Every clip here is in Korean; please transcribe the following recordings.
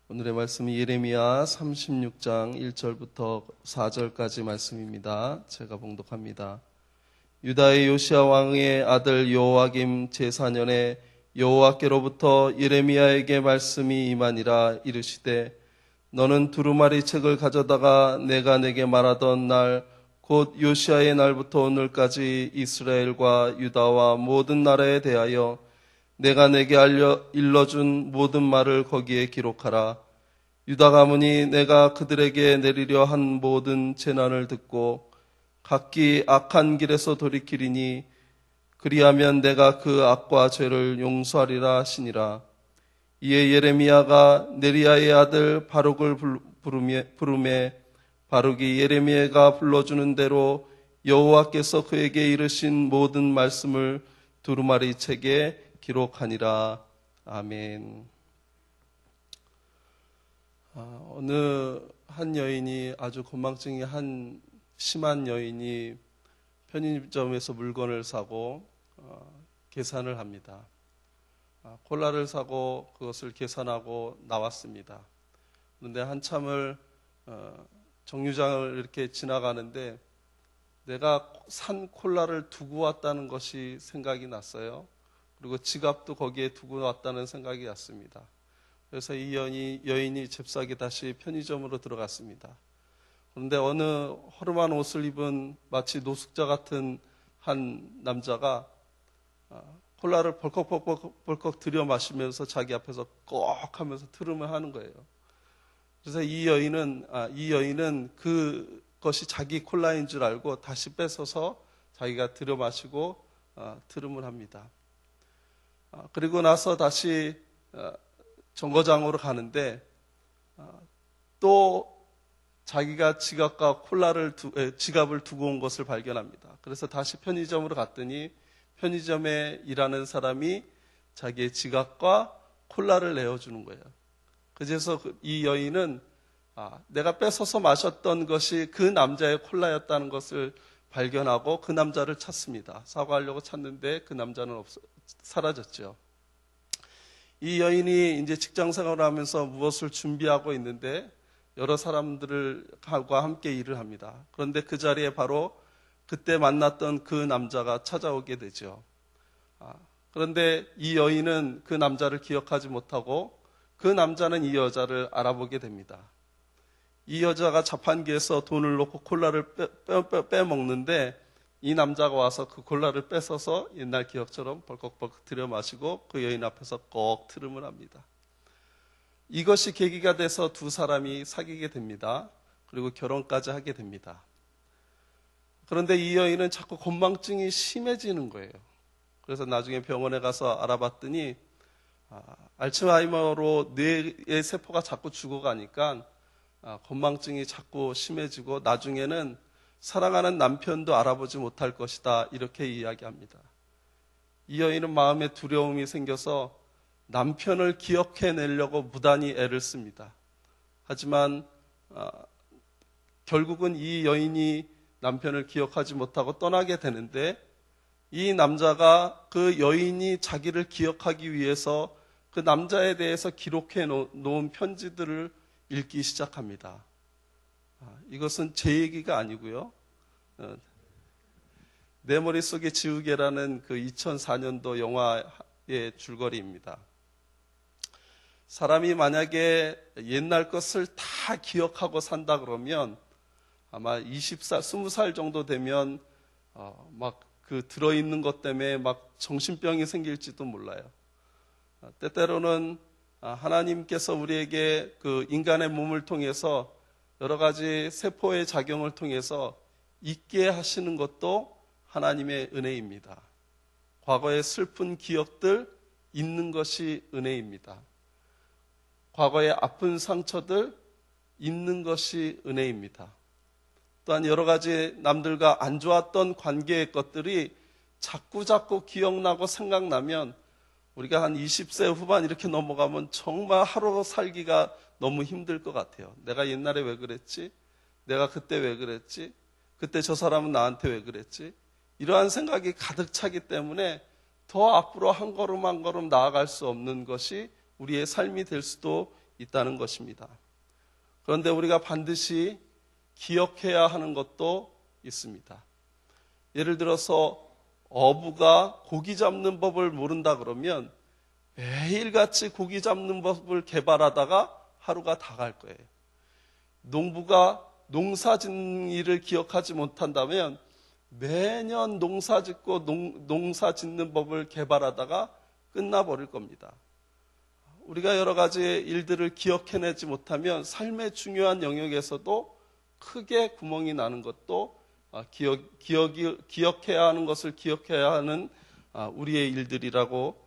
오늘의 말씀은 예레미야 36장 1절부터 4절까지 말씀입니다. 제가 봉독합니다. 유다의 요시야 왕의 아들 여호야김 제4년에 여호와께로부터 예레미야에게 말씀이 임하니라. 이르시되 너는 두루마리 책을 가져다가 내가 내게 말하던 날 곧 요시야의 날부터 오늘까지 이스라엘과 유다와 모든 나라에 대하여 내가 내게 일러준 모든 말을 거기에 기록하라. 유다 가문이 내가 그들에게 내리려 한 모든 재난을 듣고 각기 악한 길에서 돌이키리니 그리하면 내가 그 악과 죄를 용서하리라 하시니라. 이에 예레미야가 네리야의 아들 바룩을 부르매 바룩이 예레미야가 불러주는 대로 여호와께서 그에게 이르신 모든 말씀을 두루마리 책에 기록하니라. 아멘. 어느 한 여인이, 아주 건망증이 심한 여인이 편의점에서 물건을 사고 계산을 합니다. 콜라를 사고 그것을 계산하고 나왔습니다. 그런데 한참을 정류장을 이렇게 지나가는데 내가 산 콜라를 두고 왔다는 것이 생각이 났어요. 그리고 지갑도 거기에 두고 왔다는 생각이 났습니다. 그래서 이 여인이 잽싸게 다시 편의점으로 들어갔습니다. 그런데 어느 허름한 옷을 입은 마치 노숙자 같은 한 남자가 콜라를 벌컥 들여 마시면서 자기 앞에서 꺽 하면서 트름을 하는 거예요. 그래서 이 여인은 그것이 자기 콜라인 줄 알고 다시 뺏어서 자기가 들여 마시고 트름을 합니다. 그리고 나서 다시 정거장으로 가는데 또 자기가 지갑을 두고 온 것을 발견합니다. 그래서 다시 편의점으로 갔더니 편의점에 일하는 사람이 자기의 지갑과 콜라를 내어주는 거예요. 그래서 이 여인은 내가 뺏어서 마셨던 것이 그 남자의 콜라였다는 것을 발견하고 그 남자를 찾습니다. 사과하려고 찾는데 그 남자는 사라졌죠. 이 여인이 이제 직장 생활을 하면서 무엇을 준비하고 있는데 여러 사람들과 함께 일을 합니다. 그런데 그 자리에 바로 그때 만났던 그 남자가 찾아오게 되죠. 그런데 이 여인은 그 남자를 기억하지 못하고 그 남자는 이 여자를 알아보게 됩니다. 이 여자가 자판기에서 돈을 놓고 콜라를 빼먹는데 이 남자가 와서 그 콜라를 뺏어서 옛날 기억처럼 벌컥벌컥 들여 마시고 그 여인 앞에서 꼭 트름을 합니다. 이것이 계기가 돼서 두 사람이 사귀게 됩니다. 그리고 결혼까지 하게 됩니다. 그런데 이 여인은 자꾸 건망증이 심해지는 거예요. 그래서 나중에 병원에 가서 알아봤더니 알츠하이머로 뇌의 세포가 자꾸 죽어가니까 건망증이 자꾸 심해지고 나중에는 사랑하는 남편도 알아보지 못할 것이다, 이렇게 이야기합니다. 이 여인은 마음에 두려움이 생겨서 남편을 기억해내려고 무단히 애를 씁니다. 하지만 결국은 이 여인이 남편을 기억하지 못하고 떠나게 되는데 이 남자가 그 여인이 자기를 기억하기 위해서 그 남자에 대해서 기록해 놓은 편지들을 읽기 시작합니다. 이것은 제 얘기가 아니고요. 내 머릿속에 지우개라는 그 2004년도 영화의 줄거리입니다. 사람이 만약에 옛날 것을 다 기억하고 산다 그러면 아마 20살, 20살 정도 되면 막 그 들어있는 것 때문에 막 정신병이 생길지도 몰라요. 때때로는 하나님께서 우리에게 그 인간의 몸을 통해서 여러 가지 세포의 작용을 통해서 잊게 하시는 것도 하나님의 은혜입니다. 과거의 슬픈 기억들 잊는 것이 은혜입니다. 과거의 아픈 상처들 잊는 것이 은혜입니다. 또한 여러 가지 남들과 안 좋았던 관계의 것들이 자꾸 기억나고 생각나면 우리가 한 20세 후반 이렇게 넘어가면 정말 하루 살기가 너무 힘들 것 같아요. 내가 옛날에 왜 그랬지? 내가 그때 왜 그랬지? 그때 저 사람은 나한테 왜 그랬지? 이러한 생각이 가득 차기 때문에 더 앞으로 한 걸음 한 걸음 나아갈 수 없는 것이 우리의 삶이 될 수도 있다는 것입니다. 그런데 우리가 반드시 기억해야 하는 것도 있습니다. 예를 들어서 어부가 고기 잡는 법을 모른다 그러면 매일같이 고기 잡는 법을 개발하다가 하루가 다 갈 거예요. 농부가 농사 짓는 일을 기억하지 못한다면 매년 농사 짓고 농사 짓는 법을 개발하다가 끝나버릴 겁니다. 우리가 여러 가지 일들을 기억해내지 못하면 삶의 중요한 영역에서도 크게 구멍이 나는 것도 기억해야 하는 것을 기억해야 하는 우리의 일들이라고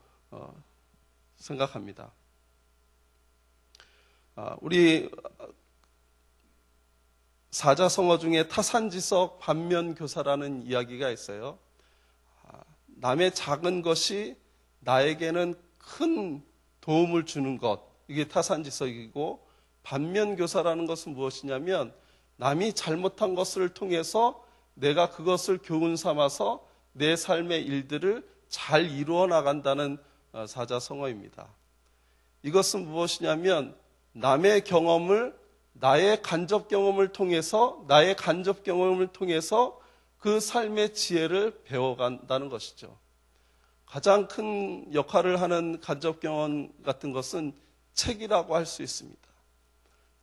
생각합니다. 우리 사자성어 중에 타산지석 반면교사라는 이야기가 있어요. 남의 작은 것이 나에게는 큰 도움을 주는 것, 이게 타산지석이고, 반면교사라는 것은 무엇이냐면 남이 잘못한 것을 통해서 내가 그것을 교훈 삼아서 내 삶의 일들을 잘 이루어 나간다는 사자성어입니다. 이것은 무엇이냐면 남의 경험을 나의 간접 경험을 통해서 그 삶의 지혜를 배워간다는 것이죠. 가장 큰 역할을 하는 간접 경험 같은 것은 책이라고 할 수 있습니다.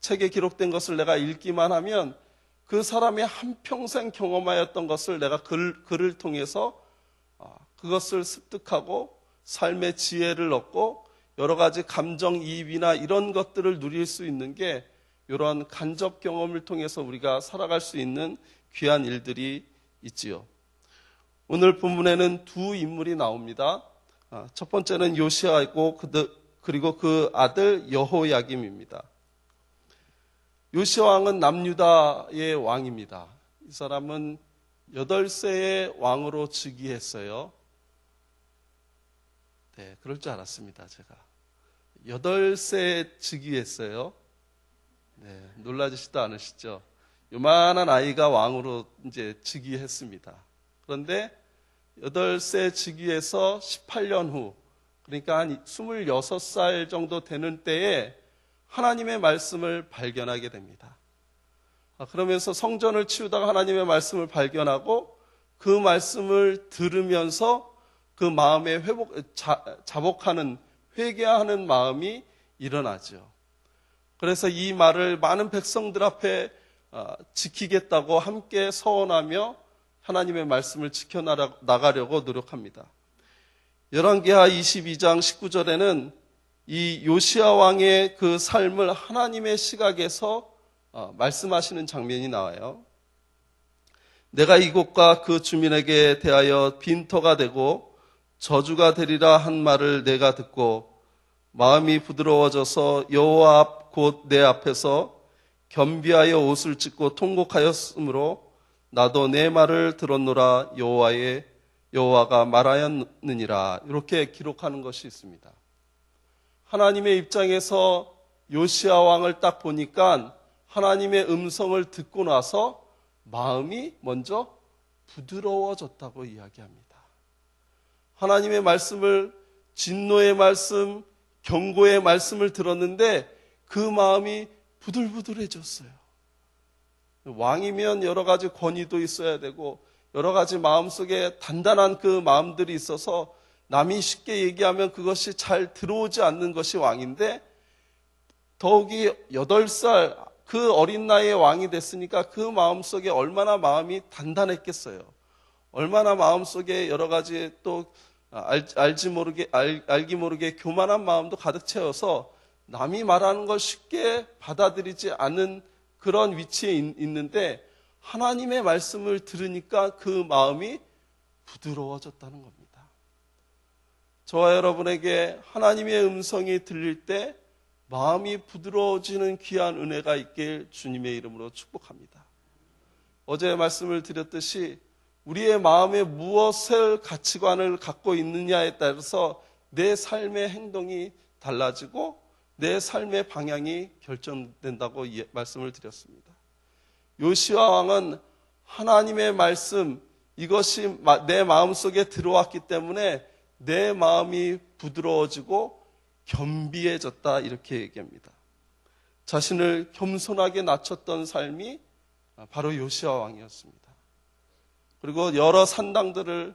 책에 기록된 것을 내가 읽기만 하면 그 사람의 한평생 경험하였던 것을 내가 글을 통해서 그것을 습득하고 삶의 지혜를 얻고 여러 가지 감정이입이나 이런 것들을 누릴 수 있는 게 이런 간접 경험을 통해서 우리가 살아갈 수 있는 귀한 일들이 있지요. 오늘 본문에는 두 인물이 나옵니다. 첫 번째는 요시아이고 그리고 그 아들 여호야김입니다. 요시아 왕은 남유다의 왕입니다. 이 사람은 8세의 왕으로 즉위했어요. 네, 그럴 줄 알았습니다, 제가. 8세에 즉위했어요. 네, 놀라지시도 않으시죠? 요만한 아이가 왕으로 이제 즉위했습니다. 그런데 8세 즉위해서 18년 후, 그러니까 한 26살 정도 되는 때에 하나님의 말씀을 발견하게 됩니다. 그러면서 성전을 치우다가 하나님의 말씀을 발견하고 그 말씀을 들으면서 그 마음에 자복하는, 회개하는 마음이 일어나죠. 그래서 이 말을 많은 백성들 앞에 지키겠다고 함께 서원하며 하나님의 말씀을 지켜나가려고 노력합니다. 열왕기하 22장 19절에는 이 요시아 왕의 그 삶을 하나님의 시각에서 말씀하시는 장면이 나와요. 내가 이곳과 그 주민에게 대하여 빈터가 되고 저주가 되리라 한 말을 내가 듣고 마음이 부드러워져서 여호와 앞 곧 내 앞에서 겸비하여 옷을 찢고 통곡하였으므로 나도 내 말을 들었노라 여호와가 말하였느니라. 이렇게 기록하는 것이 있습니다. 하나님의 입장에서 요시아 왕을 딱 보니까 하나님의 음성을 듣고 나서 마음이 먼저 부드러워졌다고 이야기합니다. 하나님의 말씀을, 진노의 말씀, 경고의 말씀을 들었는데 그 마음이 부들부들해졌어요. 왕이면 여러 가지 권위도 있어야 되고 여러 가지 마음속에 단단한 그 마음들이 있어서 남이 쉽게 얘기하면 그것이 잘 들어오지 않는 것이 왕인데 더욱이 8살 그 어린 나이에 왕이 됐으니까 그 마음속에 얼마나 마음이 단단했겠어요. 얼마나 마음속에 여러 가지 또 알기 모르게 교만한 마음도 가득 채워서 남이 말하는 걸 쉽게 받아들이지 않는 그런 위치에 있는데 하나님의 말씀을 들으니까 그 마음이 부드러워졌다는 겁니다. 저와 여러분에게 하나님의 음성이 들릴 때 마음이 부드러워지는 귀한 은혜가 있길 주님의 이름으로 축복합니다. 어제 말씀을 드렸듯이 우리의 마음에 무엇을 가치관을 갖고 있느냐에 따라서 내 삶의 행동이 달라지고 내 삶의 방향이 결정된다고 말씀을 드렸습니다. 요시아 왕은 하나님의 말씀, 이것이 내 마음속에 들어왔기 때문에 내 마음이 부드러워지고 겸비해졌다 이렇게 얘기합니다. 자신을 겸손하게 낮췄던 삶이 바로 요시야 왕이었습니다. 그리고 여러 산당들을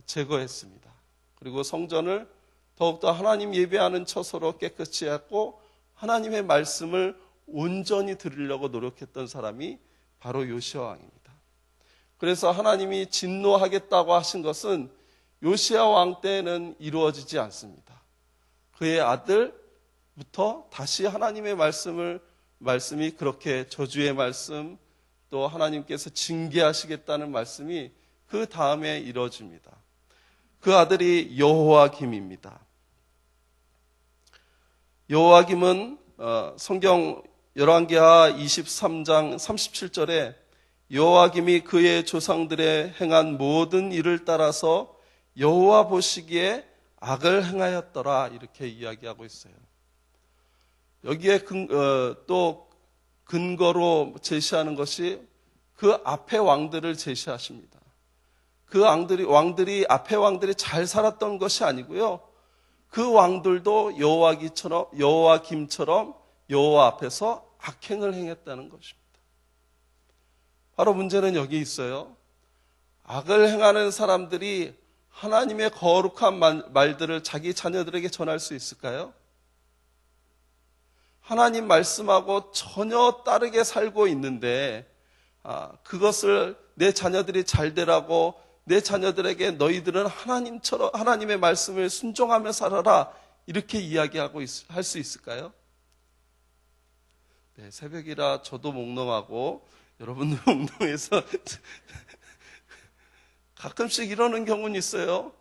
제거했습니다. 그리고 성전을 더욱더 하나님 예배하는 처소로 깨끗이 했고 하나님의 말씀을 온전히 들으려고 노력했던 사람이 바로 요시야 왕입니다. 그래서 하나님이 진노하겠다고 하신 것은 요시야 왕 때에는 이루어지지 않습니다. 그의 아들부터 다시 하나님의 말씀이 그렇게 저주의 말씀, 또 하나님께서 징계하시겠다는 말씀이 그 다음에 이루어집니다. 그 아들이 여호와김입니다. 여호와김은 성경 열왕기하 23장 37절에 여호와김이 그의 조상들의 행한 모든 일을 따라서 여호와 보시기에 악을 행하였더라, 이렇게 이야기하고 있어요. 여기에 또 근거로 제시하는 것이 그 앞에 왕들을 제시하십니다. 그 왕들이 앞에 왕들이 잘 살았던 것이 아니고요. 그 왕들도 여호와김처럼 여호와 앞에서 악행을 행했다는 것입니다. 바로 문제는 여기 있어요. 악을 행하는 사람들이 하나님의 거룩한 말들을 자기 자녀들에게 전할 수 있을까요? 하나님 말씀하고 전혀 다르게 살고 있는데 그것을 내 자녀들이 잘 되라고 내 자녀들에게 너희들은 하나님의 말씀을 순종하며 살아라, 이렇게 이야기하고 할 수 있을까요? 네, 새벽이라 저도 몽롱하고 여러분도 몽롱해서 가끔씩 이러는 경우는 있어요.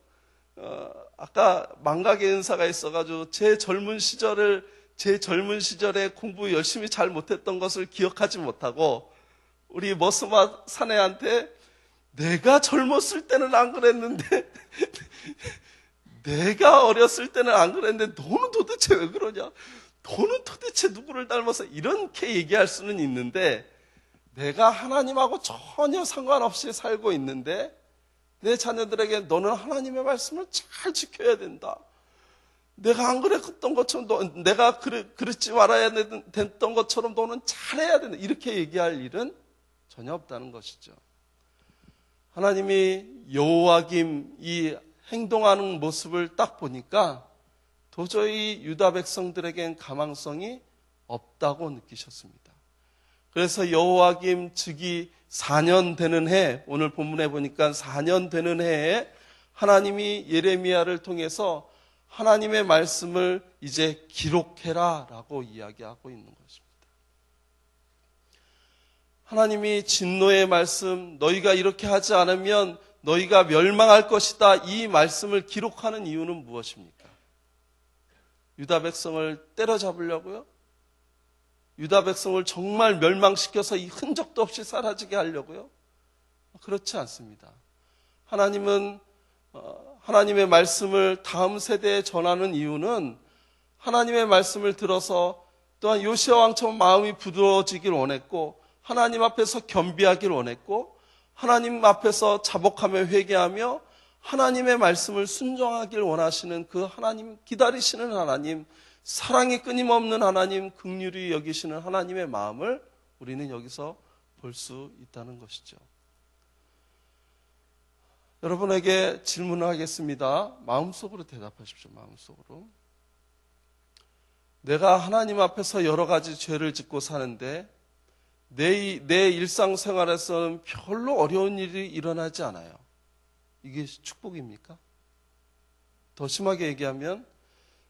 아까 망각의 은사가 있어가지고 제 젊은 시절에 공부 열심히 잘 못했던 것을 기억하지 못하고 우리 머스마 사내한테 내가 젊었을 때는 안 그랬는데 내가 어렸을 때는 안 그랬는데 너는 도대체 왜 그러냐? 너는 도대체 누구를 닮아서 이렇게 얘기할 수는 있는데 내가 하나님하고 전혀 상관없이 살고 있는데 내 자녀들에게 너는 하나님의 말씀을 잘 지켜야 된다. 내가 안 그랬던 것처럼 내가 그랬지 말아야 됐던 것처럼 너는 잘해야 된다. 이렇게 얘기할 일은 전혀 없다는 것이죠. 하나님이 여호와김 이 행동하는 모습을 딱 보니까 도저히 유다 백성들에겐 가망성이 없다고 느끼셨습니다. 그래서 여호와김 즉위 4년 되는 해, 오늘 본문에 보니까 4년 되는 해에 하나님이 예레미야를 통해서 하나님의 말씀을 이제 기록해라 라고 이야기하고 있는 것입니다. 하나님이 진노의 말씀, 너희가 이렇게 하지 않으면 너희가 멸망할 것이다, 이 말씀을 기록하는 이유는 무엇입니까? 유다 백성을 때려잡으려고요? 유다 백성을 정말 멸망시켜서 이 흔적도 없이 사라지게 하려고요? 그렇지 않습니다. 하나님은 하나님의 말씀을 다음 세대에 전하는 이유는 하나님의 말씀을 들어서 또한 요시야 왕처럼 마음이 부드러워지길 원했고 하나님 앞에서 겸비하길 원했고 하나님 앞에서 자복하며 회개하며 하나님의 말씀을 순종하길 원하시는 그 하나님, 기다리시는 하나님, 사랑이 끊임없는 하나님, 긍휼히 여기시는 하나님의 마음을 우리는 여기서 볼 수 있다는 것이죠. 여러분에게 질문을 하겠습니다. 마음속으로 대답하십시오. 마음속으로. 내가 하나님 앞에서 여러 가지 죄를 짓고 사는데 내 일상생활에서는 별로 어려운 일이 일어나지 않아요. 이게 축복입니까? 더 심하게 얘기하면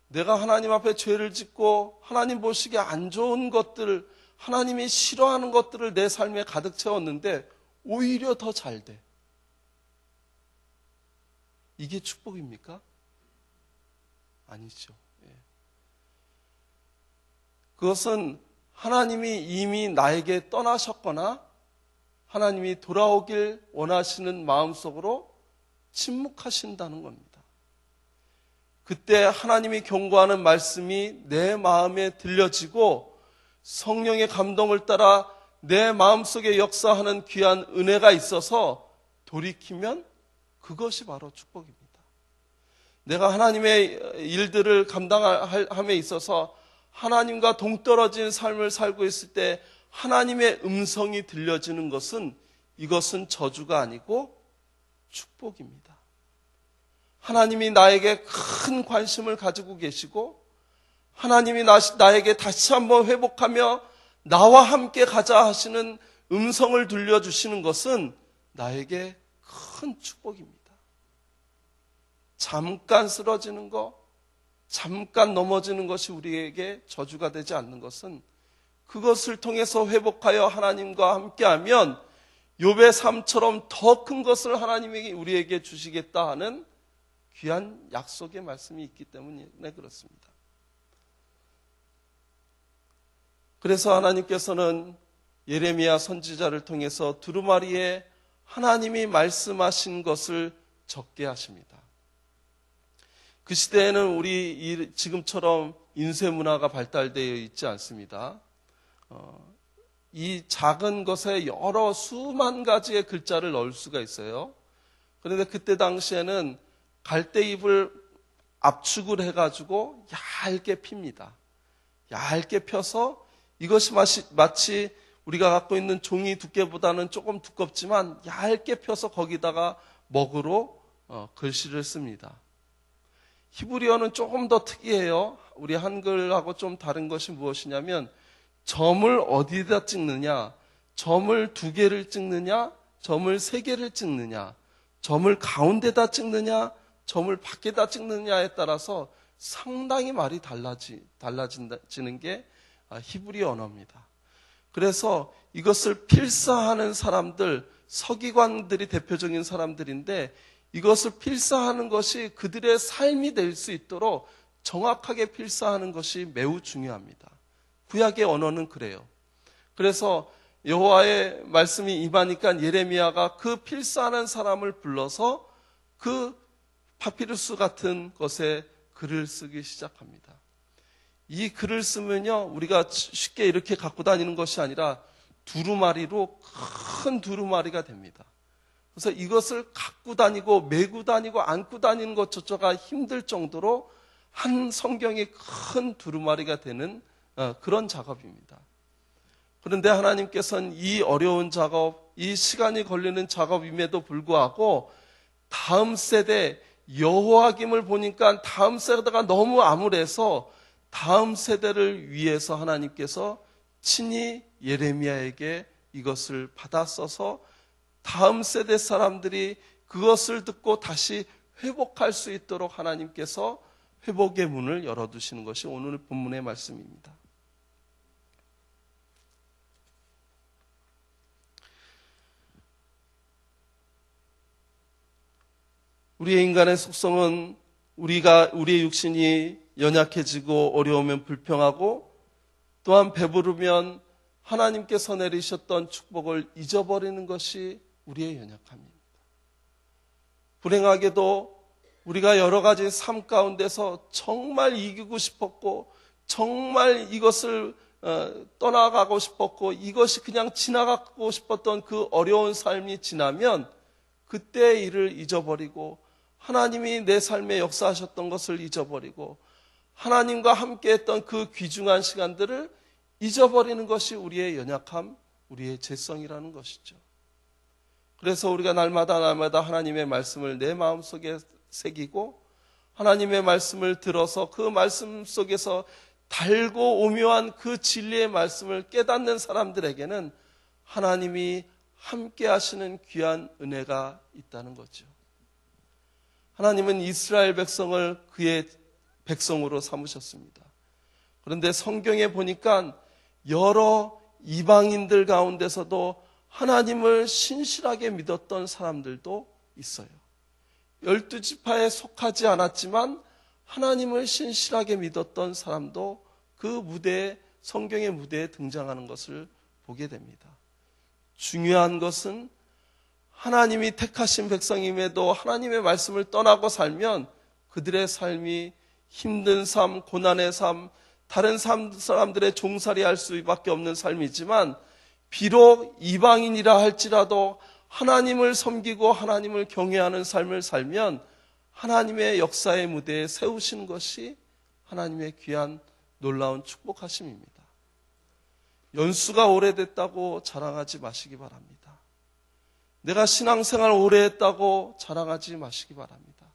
내가 하나님 앞에 죄를 짓고 하나님 보시기에 안 좋은 것들, 하나님이 싫어하는 것들을 내 삶에 가득 채웠는데 오히려 더 잘 돼. 이게 축복입니까? 아니죠. 그것은 하나님이 이미 나에게 떠나셨거나 하나님이 돌아오길 원하시는 마음속으로 침묵하신다는 겁니다. 그때 하나님이 경고하는 말씀이 내 마음에 들려지고 성령의 감동을 따라 내 마음속에 역사하는 귀한 은혜가 있어서 돌이키면 그것이 바로 축복입니다. 내가 하나님의 일들을 감당함에 있어서 하나님과 동떨어진 삶을 살고 있을 때 하나님의 음성이 들려지는 것은 이것은 저주가 아니고 축복입니다. 하나님이 나에게 큰 관심을 가지고 계시고 하나님이 나에게 다시 한번 회복하며 나와 함께 가자 하시는 음성을 들려주시는 것은 나에게 큰 축복입니다. 잠깐 쓰러지는 것, 잠깐 넘어지는 것이 우리에게 저주가 되지 않는 것은 그것을 통해서 회복하여 하나님과 함께하면 욥의 삶처럼 더 큰 것을 하나님이 우리에게 주시겠다 하는 귀한 약속의 말씀이 있기 때문에 그렇습니다. 그래서 하나님께서는 예레미야 선지자를 통해서 두루마리에 하나님이 말씀하신 것을 적게 하십니다. 그 시대에는 우리 지금처럼 인쇄문화가 발달되어 있지 않습니다. 이 작은 것에 여러 수만 가지의 글자를 넣을 수가 있어요. 그런데 그때 당시에는 갈대잎을 압축을 해가지고 얇게 핍니다. 얇게 펴서 이것이 마치 우리가 갖고 있는 종이 두께보다는 조금 두껍지만 얇게 펴서 거기다가 먹으로 글씨를 씁니다. 히브리어는 조금 더 특이해요. 우리 한글하고 좀 다른 것이 무엇이냐면 점을 어디다 찍느냐, 점을 2개를 찍느냐, 점을 3개를 찍느냐, 점을 가운데다 찍느냐, 점을 밖에다 찍느냐에 따라서 상당히 말이 달라지는 게 히브리 언어입니다. 그래서 이것을 필사하는 사람들, 서기관들이 대표적인 사람들인데 이것을 필사하는 것이 그들의 삶이 될 수 있도록 정확하게 필사하는 것이 매우 중요합니다. 구약의 언어는 그래요. 그래서 여호와의 말씀이 임하니까 예레미야가 그 필사하는 사람을 불러서 그 파피루스 같은 것에 글을 쓰기 시작합니다. 이 글을 쓰면요, 우리가 쉽게 이렇게 갖고 다니는 것이 아니라 두루마리로 큰 두루마리가 됩니다. 그래서 이것을 갖고 다니고 메고 다니고 안고 다니는 것조차가 힘들 정도로 한 성경이 큰 두루마리가 되는 그런 작업입니다. 그런데 하나님께서는 이 어려운 작업, 이 시간이 걸리는 작업임에도 불구하고 다음 세대 여호와김을 보니까 다음 세대가 너무 암울해서 다음 세대를 위해서 하나님께서 친히 예레미야에게 이것을 받아 써서 다음 세대 사람들이 그것을 듣고 다시 회복할 수 있도록 하나님께서 회복의 문을 열어두시는 것이 오늘 본문의 말씀입니다. 우리의 인간의 속성은 우리의 육신이 연약해지고 어려우면 불평하고 또한 배부르면 하나님께서 내리셨던 축복을 잊어버리는 것이 우리의 연약함입니다. 불행하게도 우리가 여러 가지 삶 가운데서 정말 이기고 싶었고 정말 이것을 떠나가고 싶었고 이것이 그냥 지나가고 싶었던 그 어려운 삶이 지나면 그때의 일을 잊어버리고 하나님이 내 삶에 역사하셨던 것을 잊어버리고 하나님과 함께했던 그 귀중한 시간들을 잊어버리는 것이 우리의 연약함, 우리의 죄성이라는 것이죠. 그래서 우리가 날마다 하나님의 말씀을 내 마음속에 새기고 하나님의 말씀을 들어서 그 말씀 속에서 달고 오묘한 그 진리의 말씀을 깨닫는 사람들에게는 하나님이 함께 하시는 귀한 은혜가 있다는 거죠. 하나님은 이스라엘 백성을 그의 백성으로 삼으셨습니다. 그런데 성경에 보니까 여러 이방인들 가운데서도 하나님을 신실하게 믿었던 사람들도 있어요. 12지파에 속하지 않았지만 하나님을 신실하게 믿었던 사람도 그 무대에, 성경의 무대에 등장하는 것을 보게 됩니다. 중요한 것은 하나님이 택하신 백성임에도 하나님의 말씀을 떠나고 살면 그들의 삶이 힘든 삶, 고난의 삶, 다른 사람들의 종살이 할 수밖에 없는 삶이지만 비록 이방인이라 할지라도 하나님을 섬기고 하나님을 경외하는 삶을 살면 하나님의 역사의 무대에 세우신 것이 하나님의 귀한 놀라운 축복하심입니다. 연수가 오래됐다고 자랑하지 마시기 바랍니다. 내가 신앙생활 오래 했다고 자랑하지 마시기 바랍니다.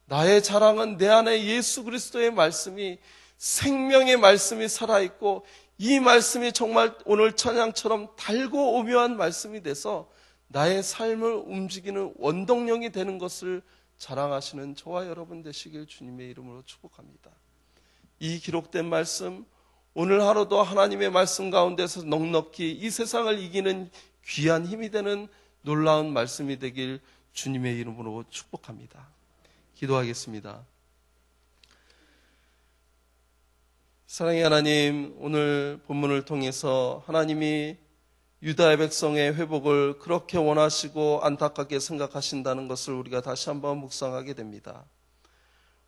나의 자랑은 내 안에 예수 그리스도의 말씀이, 생명의 말씀이 살아있고, 이 말씀이 정말 오늘 찬양처럼 달고 오묘한 말씀이 돼서 나의 삶을 움직이는 원동력이 되는 것을 자랑하시는 저와 여러분 되시길 주님의 이름으로 축복합니다. 이 기록된 말씀, 오늘 하루도 하나님의 말씀 가운데서 넉넉히 이 세상을 이기는 귀한 힘이 되는 놀라운 말씀이 되길 주님의 이름으로 축복합니다. 기도하겠습니다. 사랑의 하나님, 오늘 본문을 통해서 하나님이 유다의 백성의 회복을 그렇게 원하시고 안타깝게 생각하신다는 것을 우리가 다시 한번 묵상하게 됩니다.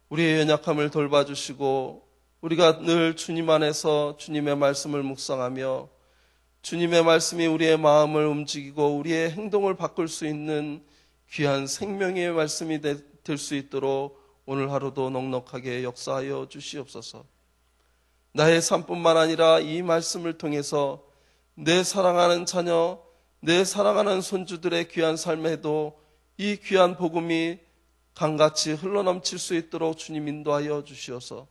우리의 연약함을 돌봐주시고 우리가 늘 주님 안에서 주님의 말씀을 묵상하며 주님의 말씀이 우리의 마음을 움직이고 우리의 행동을 바꿀 수 있는 귀한 생명의 말씀이 될 수 있도록 오늘 하루도 넉넉하게 역사하여 주시옵소서. 나의 삶뿐만 아니라 이 말씀을 통해서 내 사랑하는 자녀, 내 사랑하는 손주들의 귀한 삶에도 이 귀한 복음이 강같이 흘러넘칠 수 있도록 주님 인도하여 주시옵소서.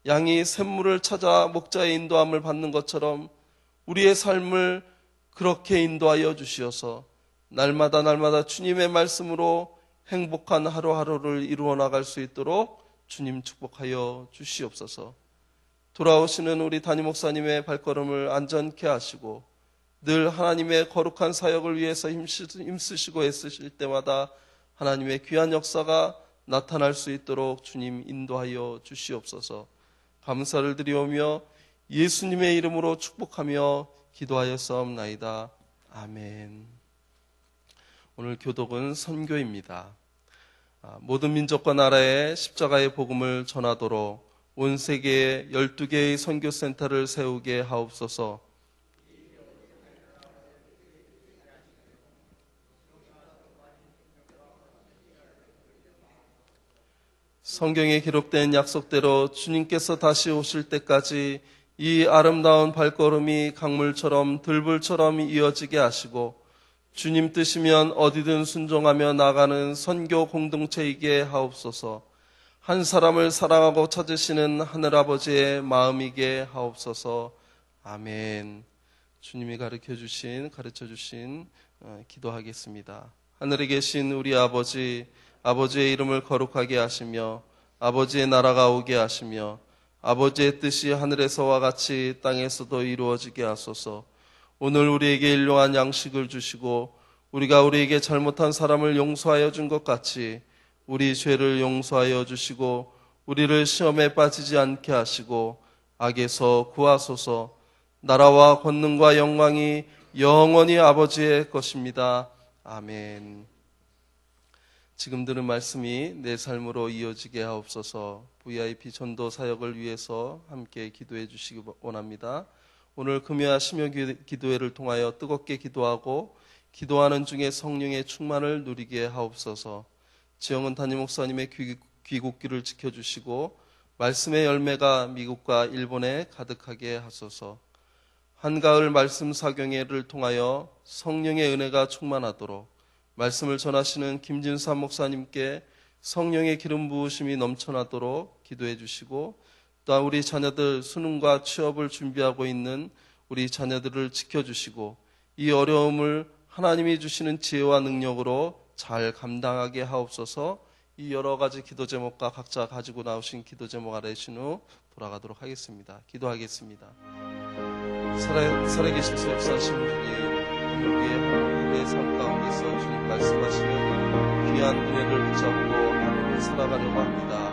양이 샘물을 찾아 목자의 인도함을 받는 것처럼 우리의 삶을 그렇게 인도하여 주시어서 날마다 주님의 말씀으로 행복한 하루하루를 이루어 나갈 수 있도록 주님 축복하여 주시옵소서. 돌아오시는 우리 담임 목사님의 발걸음을 안전케 하시고 늘 하나님의 거룩한 사역을 위해서 힘쓰시고 애쓰실 때마다 하나님의 귀한 역사가 나타날 수 있도록 주님 인도하여 주시옵소서. 감사를 드리오며 예수님의 이름으로 축복하며 기도하였사옵나이다. 아멘. 오늘 교독은 선교입니다. 모든 민족과 나라에 십자가의 복음을 전하도록 온 세계에 12개의 선교센터를 세우게 하옵소서. 성경에 기록된 약속대로 주님께서 다시 오실 때까지 이 아름다운 발걸음이 강물처럼 들불처럼 이어지게 하시고 주님 뜻이면 어디든 순종하며 나가는 선교 공동체이게 하옵소서. 한 사람을 사랑하고 찾으시는 하늘아버지의 마음이게 하옵소서. 아멘. 주님이 가르쳐주신 기도하겠습니다. 하늘에 계신 우리 아버지, 아버지의 이름을 거룩하게 하시며 아버지의 나라가 오게 하시며 아버지의 뜻이 하늘에서와 같이 땅에서도 이루어지게 하소서. 오늘 우리에게 일용할 양식을 주시고 우리가 우리에게 잘못한 사람을 용서하여 준 것 같이 우리 죄를 용서하여 주시고 우리를 시험에 빠지지 않게 하시고 악에서 구하소서. 나라와 권능과 영광이 영원히 아버지의 것입니다. 아멘. 지금 들은 말씀이 내 삶으로 이어지게 하옵소서. VIP 전도 사역을 위해서 함께 기도해 주시기 원합니다. 오늘 금요일 심요 기도회를 통하여 뜨겁게 기도하고 기도하는 중에 성령의 충만을 누리게 하옵소서. 지영은 담임 목사님의 귀국길을 지켜주시고 말씀의 열매가 미국과 일본에 가득하게 하소서. 한가을 말씀 사경회를 통하여 성령의 은혜가 충만하도록 말씀을 전하시는 김진삼 목사님께 성령의 기름 부으심이 넘쳐나도록 기도해 주시고 또한 우리 자녀들 수능과 취업을 준비하고 있는 우리 자녀들을 지켜주시고 이 어려움을 하나님이 주시는 지혜와 능력으로 잘 감당하게 하옵소서. 이 여러 가지 기도 제목과 각자 가지고 나오신 기도 제목 아래신 후 돌아가도록 하겠습니다. 기도하겠습니다. 살아계신 역사하신 주님, 우리의 삶 가운데서 주님 말씀하시는 귀한 은혜를 붙잡고 하나님을 살아가려고 합니다.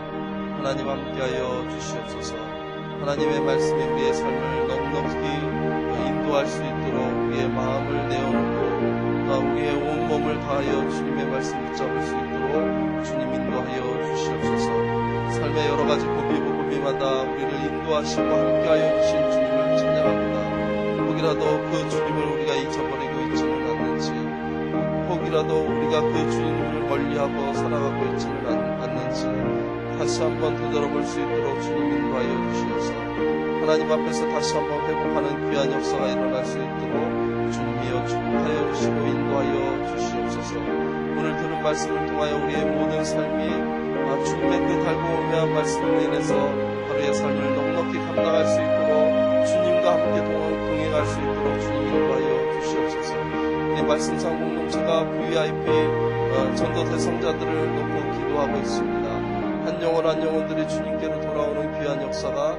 하나님 함께하여 주시옵소서. 하나님의 말씀이 우리의 삶을 넉넉히 인도할 수 있도록 우리의 마음을 내어놓고 또한 우리의 온몸을 다하여 주님의 말씀 붙잡을 수 있도록 주님 인도하여 주시옵소서. 삶의 여러 가지 고비마다 우리를 인도하시고 함께하여 주신 주님을 찬양합니다. 혹이라도 그 주님을 우리가 잊어버리고 있지는 않는지, 혹이라도 우리가 그 주님을 멀리하고 살아가고 있지는 않는지 다시 한번 되돌아볼 수 있도록 주님 인도하여 주시옵소서. 하나님 앞에서 다시 한번 회복하는 귀한 역사가 일어날 수 있도록 주님이여 축복하여 주시고 인도하여 주시옵소서. 오늘 들은 말씀을 통하여 우리의 모든 삶이 주님의 그 달고 오묘한 말씀으로 인해서 하루의 삶을 넉넉히 감당할 수 있도록 주님과 함께 동행할 수 있도록 주님 인도하여 주시옵소서. 우리 말씀상 공동체가 VIP 전도 대상자들을 놓고 기도하고 있습니다. 한 영혼 한 영혼들이 주님께로 돌아오는 귀한 역사가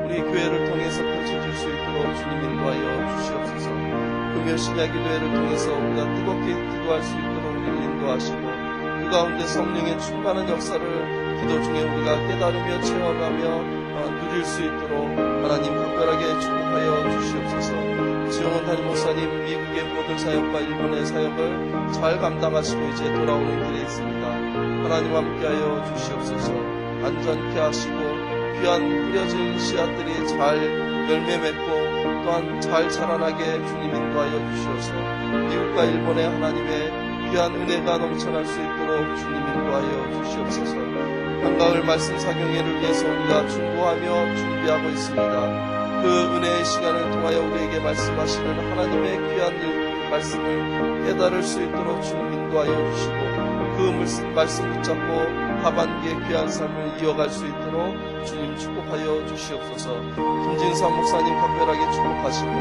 우리 교회를 통해서 펼쳐질 수 있도록 주님 인도하여 주시옵소서. 금요 신약 기도회를 통해서 우리가 뜨겁게 기도할 수 있도록 우리를 인도하시고 그 가운데 성령의 충만한 역사를 기도 중에 우리가 깨달으며 체험하며 누릴 수 있도록 하나님 각별하게 축복하여 주시옵소서. 지용원 담임 목사님 미국의 모든 사역과 일본의 사역을 잘 감당하시고 이제 돌아오는 길에 있습니다. 하나님 함께하여 주시옵소서. 안전케 하시고 귀한 뿌려진 씨앗들이 잘 열매 맺고 또한 잘 자라나게 주님 인도하여 주시옵소서. 미국과 일본의 하나님의 귀한 은혜가 넘쳐날 수 있도록 주님 인도하여 주시옵소서. 한가을 말씀 사경회를 위해서 우리가 중보하며 준비하고 있습니다. 그 은혜의 시간을 통하여 우리에게 말씀하시는 하나님의 귀한 말씀을 깨달을 수 있도록 주님 인도하여 주시고 그 말씀 붙잡고 하반기의 귀한 삶을 이어갈 수 있도록 주님 축복하여 주시옵소서. 김진삼 목사님 각별하게 축복하시고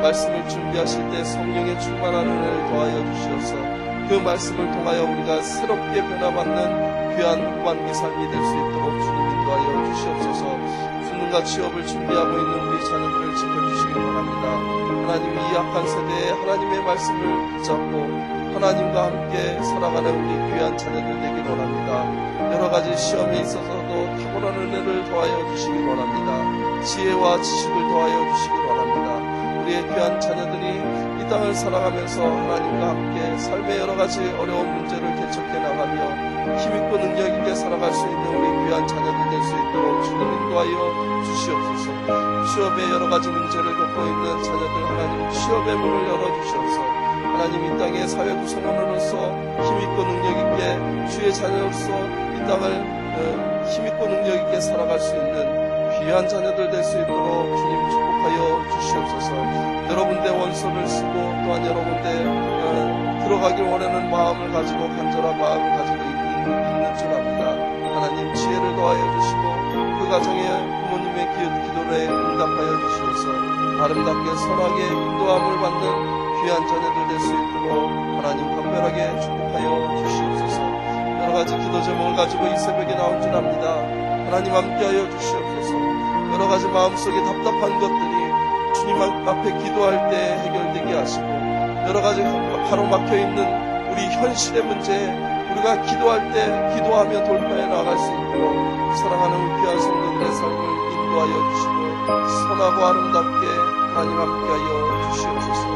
말씀을 준비하실 때 성령의 충만한 은혜를 더하여 주시옵소서. 그 말씀을 통하여 우리가 새롭게 변화받는 귀한 후반기 삶이 될 수 있도록 주님 인도하여 주시옵소서. 수능과 취업을 준비하고 있는 우리 자녀들을 지켜주시기 원합니다. 하나님이 이 약한 세대에 하나님의 말씀을 붙잡고 하나님과 함께 살아가는 우리 귀한 자녀들 되길 원합니다. 여러 가지 시험에 있어서도 탁월한 은혜를 더하여 주시길 원합니다. 지혜와 지식을 더하여 주시길 원합니다. 우리의 귀한 자녀들이 이 땅을 살아가면서 하나님과 함께 삶의 여러 가지 어려운 문제를 개척해 나가며 힘있고 능력 있게 살아갈 수 있는 우리 귀한 자녀들 될 수 있도록 주님 인도하여 주시옵소서. 취업에 여러 가지 문제를 겪고 있는 자녀들 하나님 취업의 문을 열어주시옵소서. 하나님 이 땅의 사회 구성원으로서 힘있고 능력있게 주의 자녀로서 이 땅을 힘있고 능력있게 살아갈 수 있는 귀한 자녀들 될 수 있도록 주님 축복하여 주시옵소서. 여러 군데 원서를 쓰고 또한 여러 군데 들어가길 원하는 마음을 가지고 간절한 마음을 가지고 있는 줄 압니다. 하나님 지혜를 더하여 주시고 그 가정의 부모님의 기도에 응답하여 주시옵소서. 아름답게 선하게 인도함을 받는 귀한 자녀들 될 수 있도록 하나님 각별하게 축복하여 주시옵소서. 여러 가지 기도 제목을 가지고 이 새벽에 나온 줄 압니다. 하나님 함께하여 주시옵소서. 여러 가지 마음속에 답답한 것들이 주님 앞에 기도할 때 해결되게 하시고 여러 가지 가로막혀있는 우리 현실의 문제 우리가 기도할 때 기도하며 돌파해 나갈 수 있도록 사랑하는 우리 귀한 성도들의 삶을 인도하여 주시고 선하고 아름답게 하나님 함께하여 주시옵소서.